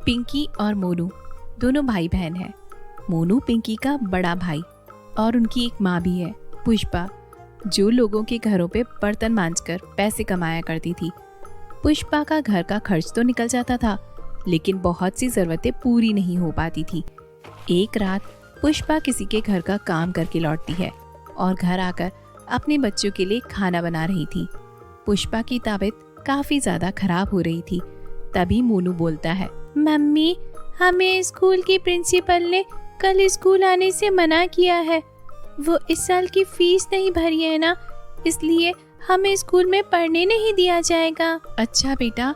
पिंकी और मोनू दोनों भाई बहन हैं। मोनू पिंकी का बड़ा भाई और उनकी एक माँ भी है, पुष्पा, जो लोगों के घरों पे बर्तन मांजकर पैसे कमाया करती थी। पुष्पा का घर का खर्च तो निकल जाता था, लेकिन बहुत सी जरूरतें पूरी नहीं हो पाती थी। एक रात पुष्पा किसी के घर का काम करके लौटती है और घर आकर अपने बच्चों के लिए खाना बना रही थी। पुष्पा की तबीयत काफी ज्यादा खराब हो रही थी। तभी मोनू बोलता है, मम्मी, हमें स्कूल की प्रिंसिपल ने कल स्कूल आने से मना किया है। वो इस साल की फीस नहीं भरी है ना, इसलिए हमें स्कूल में पढ़ने नहीं दिया जाएगा। अच्छा बेटा,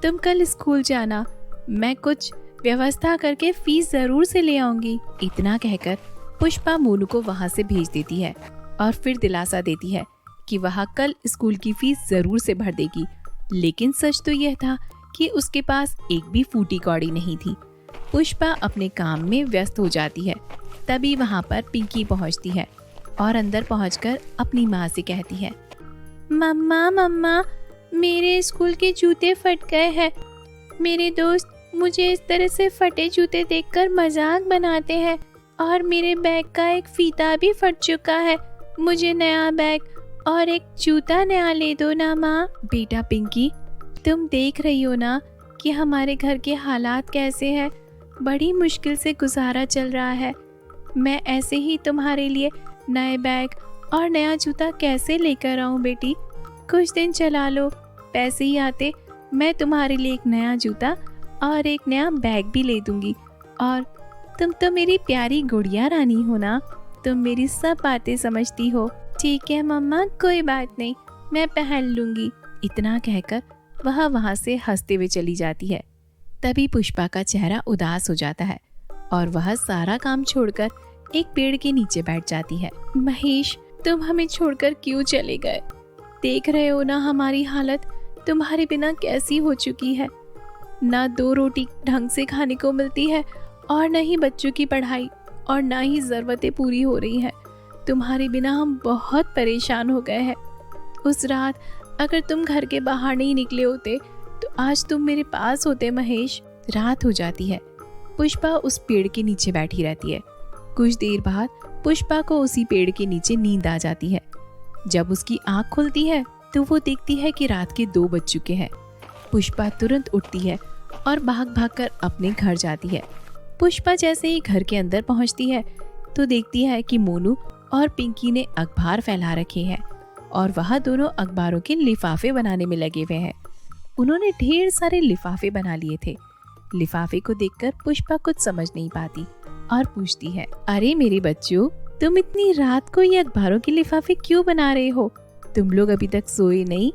तुम कल स्कूल जाना, मैं कुछ व्यवस्था करके फीस जरूर से ले आऊंगी। इतना कहकर पुष्पा मोनू को वहाँ से भेज देती है और फिर दिलासा देती है कि वह कल स्कूल की फीस जरूर से भर देगी। लेकिन सच तो यह था कि उसके पास एक भी फूटी कौड़ी नहीं थी। पुष्पा अपने काम में व्यस्त हो जाती है। तभी वहाँ पर पिंकी पहुँचती है और अंदर पहुँचकर अपनी माँ से कहती है, मम्मा मम्मा, मेरे स्कूल के जूते फट गए हैं। मेरे दोस्त मुझे इस तरह से फटे जूते देखकर मजाक बनाते हैं और मेरे बैग का एक फीता भी फट चुका है। मुझे नया बैग और एक जूता नया ले दो ना माँ। बेटा पिंकी, तुम देख रही हो ना कि हमारे घर के हालात कैसे हैं। बड़ी मुश्किल से गुजारा चल रहा है। मैं ऐसे ही तुम्हारे लिए नए बैग और नया जूता कैसे लेकर आऊँ बेटी? कुछ दिन चला लो, पैसे ही आते मैं तुम्हारे लिए एक नया जूता और एक नया बैग भी ले दूंगी। और तुम तो मेरी प्यारी गुड़िया रानी हो ना, तुम मेरी सब बातें समझती हो। ठीक है मम्मा, कोई बात नहीं, मैं पहन लूंगी। इतना कहकर वह वहाँ से हंसते हुए चली जाती है। तभी पुष्पा का चेहरा उदास हो जाता है और वह सारा काम छोड़कर एक पेड़ के नीचे बैठ जाती है। महेश, तुम हमें छोड़कर क्यों चले गए? देख रहे हो ना हमारी हालत तुम्हारे बिना कैसी हो चुकी है। ना 2 रोटी ढंग से खाने को मिलती है और न ही बच्चों की पढ़ाई और ना ही जरूरतें पूरी हो रही हैं। तुम्हारे बिना हम बहुत परेशान हो गए हैं। उस रात अगर तुम घर के बाहर नहीं निकले होते तो आज तुम मेरे पास होते महेश। रात हो जाती है। पुष्पा उस पेड़ के नीचे बैठी रहती है। कुछ देर बाद पुष्पा को उसी पेड़ के नीचे नींद आ जाती है। जब उसकी आंख खुलती है तो वो देखती है कि रात के 2 बज चुके हैं। पुष्पा तुरंत उठती है और भाग भाग कर अपने घर जाती है। पुष्पा जैसे ही घर के अंदर पहुंचती है तो देखती है कि मोनू और पिंकी ने अखबार फैला रखे हैं और वह दोनों अखबारों के लिफाफे बनाने में लगे हुए हैं। उन्होंने ढेर सारे लिफाफे बना लिए थे। लिफाफे को देखकर पुष्पा कुछ समझ नहीं पाती और पूछती है, अरे मेरे बच्चों, तुम इतनी रात को ये अखबारों के लिफाफे क्यों बना रहे हो? तुम लोग अभी तक सोए नहीं?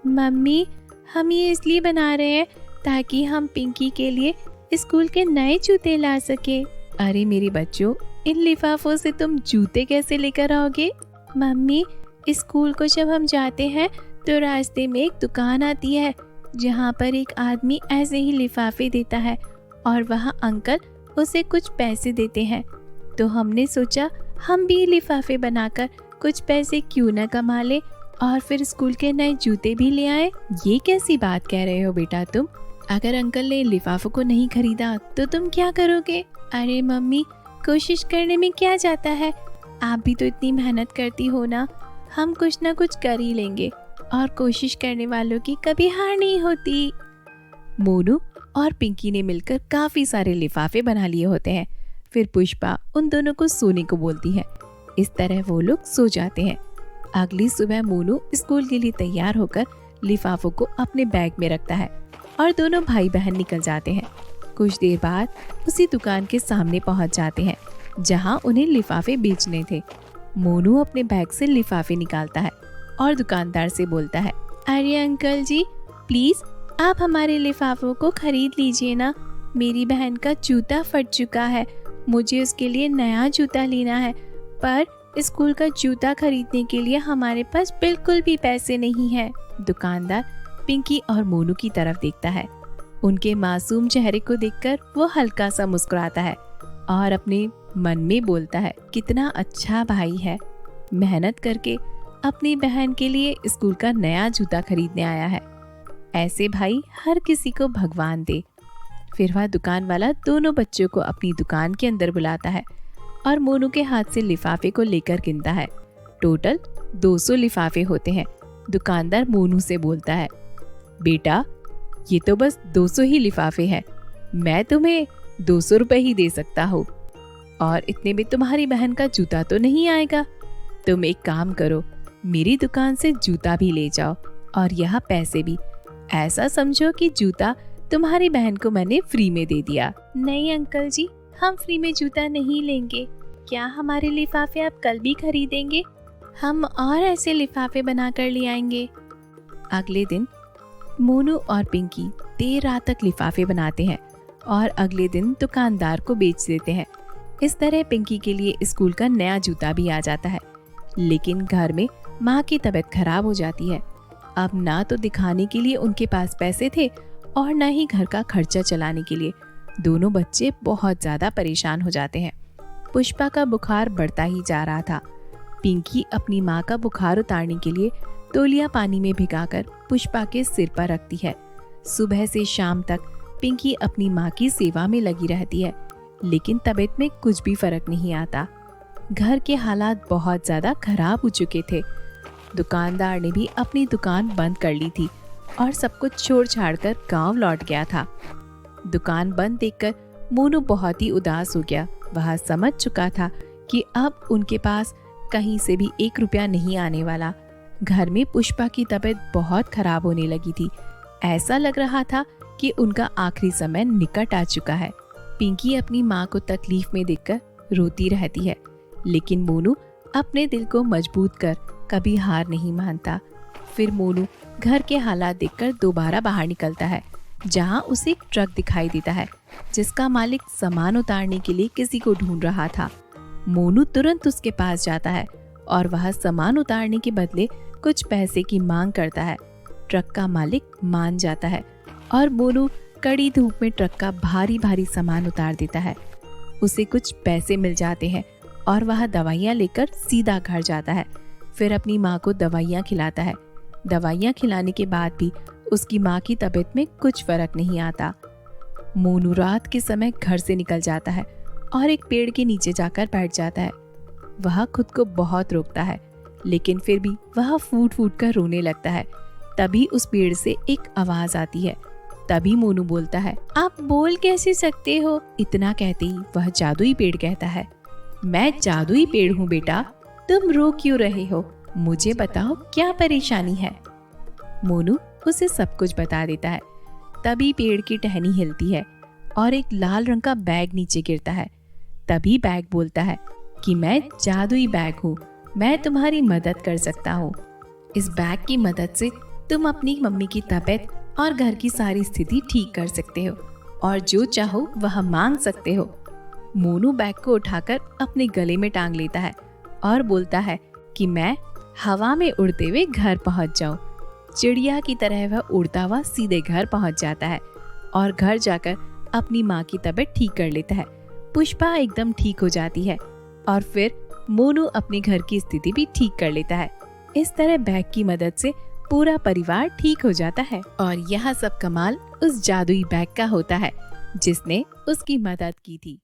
मम्मी, हम ये इसलिए बना रहे हैं ताकि हम पिंकी के लिए स्कूल के नए जूते ला सके। अरे मेरे बच्चों, इन लिफाफों से तुम जूते कैसे लेकर आओगे? मम्मी, स्कूल को जब हम जाते हैं तो रास्ते में एक दुकान आती है जहाँ पर एक आदमी ऐसे ही लिफाफे देता है और वहाँ अंकल उसे कुछ पैसे देते हैं। तो हमने सोचा हम भी लिफाफे बनाकर कुछ पैसे क्यों न कमा ले और फिर स्कूल के नए जूते भी ले आए। ये कैसी बात कह रहे हो बेटा तुम? अगर अंकल ने लिफाफों को नहीं खरीदा तो तुम क्या करोगे? अरे मम्मी, कोशिश करने में क्या जाता है? आप भी तो इतनी मेहनत करती हो ना। हम कुछ ना कुछ कर ही लेंगे और कोशिश करने वालों की कभी हार नहीं होती। मोनू और पिंकी ने मिलकर काफी सारे लिफाफे बना लिए होते हैं। फिर पुष्पा उन दोनों को सोने को बोलती है। इस तरह वो लोग सो जाते हैं। अगली सुबह मोनू स्कूल के लिए तैयार होकर लिफाफों को अपने बैग में रखता है और दोनों भाई बहन निकल जाते हैं। कुछ देर बाद उसी दुकान के सामने पहुंच जाते हैं जहां उन्हें लिफाफे बेचने थे। मोनू अपने बैग से लिफाफे निकालता है और दुकानदार से बोलता है, अरे अंकल जी, प्लीज आप हमारे लिफाफों को खरीद लीजिए ना। मेरी बहन का जूता फट चुका है, मुझे उसके लिए नया जूता लेना है, पर स्कूल का जूता खरीदने के लिए हमारे पास बिल्कुल भी पैसे नहीं है। दुकानदार पिंकी और मोनू की तरफ देखता है। उनके मासूम चेहरे को देखकर वो हल्का सा मुस्कुराता है और अपने मन में बोलता है, कितना अच्छा भाई है, मेहनत करके अपनी बहन के लिए स्कूल का नया जूता खरीदने आया है। ऐसे भाई हर किसी को भगवान दे। फिर वह दुकान वाला दोनों बच्चों को अपनी दुकान के अंदर बुलाता है और मोनू के हाथ से लिफाफे को लेकर गिनता है। टोटल 200 लिफाफे होते हैं। दुकानदार मोनू से बोलता है, बेटा ये तो बस 200 ही लिफाफे हैं, मैं तुम्हें 200 रुपए ही दे सकता हूँ, और इतने में तुम्हारी बहन का जूता तो नहीं आएगा। तुम एक काम करो, मेरी दुकान से जूता भी ले जाओ और यहाँ पैसे भी। ऐसा समझो कि जूता तुम्हारी बहन को मैंने फ्री में दे दिया। नहीं अंकल जी, हम फ्री में जूता नहीं लेंगे। क्या हमारे लिफाफे आप कल भी खरीदेंगे? हम और ऐसे लिफाफे बना कर ले आएंगे। अगले दिन मोनू और पिंकी देर रात तक लिफाफे बनाते हैं और अगले दिन दुकानदार को बेच देते हैं। इस तरह पिंकी के लिए स्कूल का नया जूता भी आ जाता है। लेकिन घर में माँ की तबीयत खराब हो जाती है। अब ना तो दिखाने के लिए उनके पास पैसे थे और न ही घर का खर्चा चलाने के लिए। दोनों बच्चे बहुत ज्यादा परेशान हो जाते हैं। पुष्पा का बुखार बढ़ता ही जा रहा था। पिंकी अपनी माँ का बुखार उतारने के लिए तौलिया पानी में भिगाकर पुष्पा के सिर पर रखती है। सुबह से शाम तक पिंकी अपनी माँ की सेवा में लगी रहती है, लेकिन तबीयत में कुछ भी फर्क नहीं आता। घर के हालात बहुत ज्यादा खराब हो चुके थे। दुकानदार ने भी अपनी दुकान बंद कर ली थी और सब कुछ छोड़ छाड़ कर गाँव लौट गया था। दुकान बंद देखकर मोनू बहुत ही उदास हो गया। वह समझ चुका था कि अब उनके पास कहीं से भी 1 रुपया नहीं आने वाला। घर में पुष्पा की तबीयत बहुत खराब होने लगी थी। ऐसा लग रहा था कि उनका आखिरी समय निकट आ चुका है। पिंकी अपनी माँ को तकलीफ में देखकर रोती रहती है, लेकिन मोनू अपने दिल को मजबूत कर कभी हार नहीं मानता। फिर मोनू घर के हालात देखकर दोबारा बाहर निकलता है, जहाँ उसे एक ट्रक दिखाई देता है जिसका मालिक सामान उतारने के लिए किसी को ढूंढ रहा था। मोनू तुरंत उसके पास जाता है और वह सामान उतारने के बदले कुछ पैसे की मांग करता है। ट्रक का मालिक मान जाता है और मोनू कड़ी धूप में ट्रक का भारी भारी सामान उतार देता है। उसे कुछ पैसे मिल जाते हैं और वह दवाइयाँ लेकर सीधा घर जाता है। फिर अपनी माँ को दवाइयाँ खिलाता है। दवाइयाँ खिलाने के बाद भी उसकी माँ की तबीयत में कुछ फर्क नहीं आता। मोनू रात के समय घर से निकल जाता है और एक पेड़ के नीचे जाकर बैठ जाता है। वह खुद को बहुत रोकता है, लेकिन फिर भी वह फूट फूट कर रोने लगता है। तभी उस पेड़ से एक आवाज आती है। तभी मोनू बोलता है, आप बोल कैसे सकते हो? इतना कहते ही वह जादुई पेड़ कहता है, मैं जादुई पेड़ हूँ बेटा, तुम रो क्यों रहे हो? मुझे बताओ क्या परेशानी है? मोनू उसे सब कुछ बता देता है। तभी पेड़ की टहनी हिलती है और एक लाल रंग का बैग नीचे गिरता है। तभी बैग बोलता है कि मैं जादुई बैग हूँ, मैं तुम्हारी मदद कर सकता हूँ। इस बैग की मदद से तुम अपनी मम्मी की तबीयत और घर की सारी स्थिति ठीक कर सकते हो और जो चाहो वह मांग सकते हो। मोनू बैग को उठाकर अपने गले में टांग लेता है और बोलता है कि मैं हवा में उड़ते हुए घर पहुंच जाऊं। चिड़िया की तरह वह उड़ता हुआ सीधे घर पहुंच जाता है और घर जाकर अपनी माँ की तबीयत ठीक कर लेता है। पुष्पा एकदम ठीक हो जाती है और फिर मोनू अपने घर की स्थिति भी ठीक कर लेता है। इस तरह बैग की मदद से पूरा परिवार ठीक हो जाता है और यह सब कमाल उस जादुई बैग का होता है जिसने उसकी मदद की थी।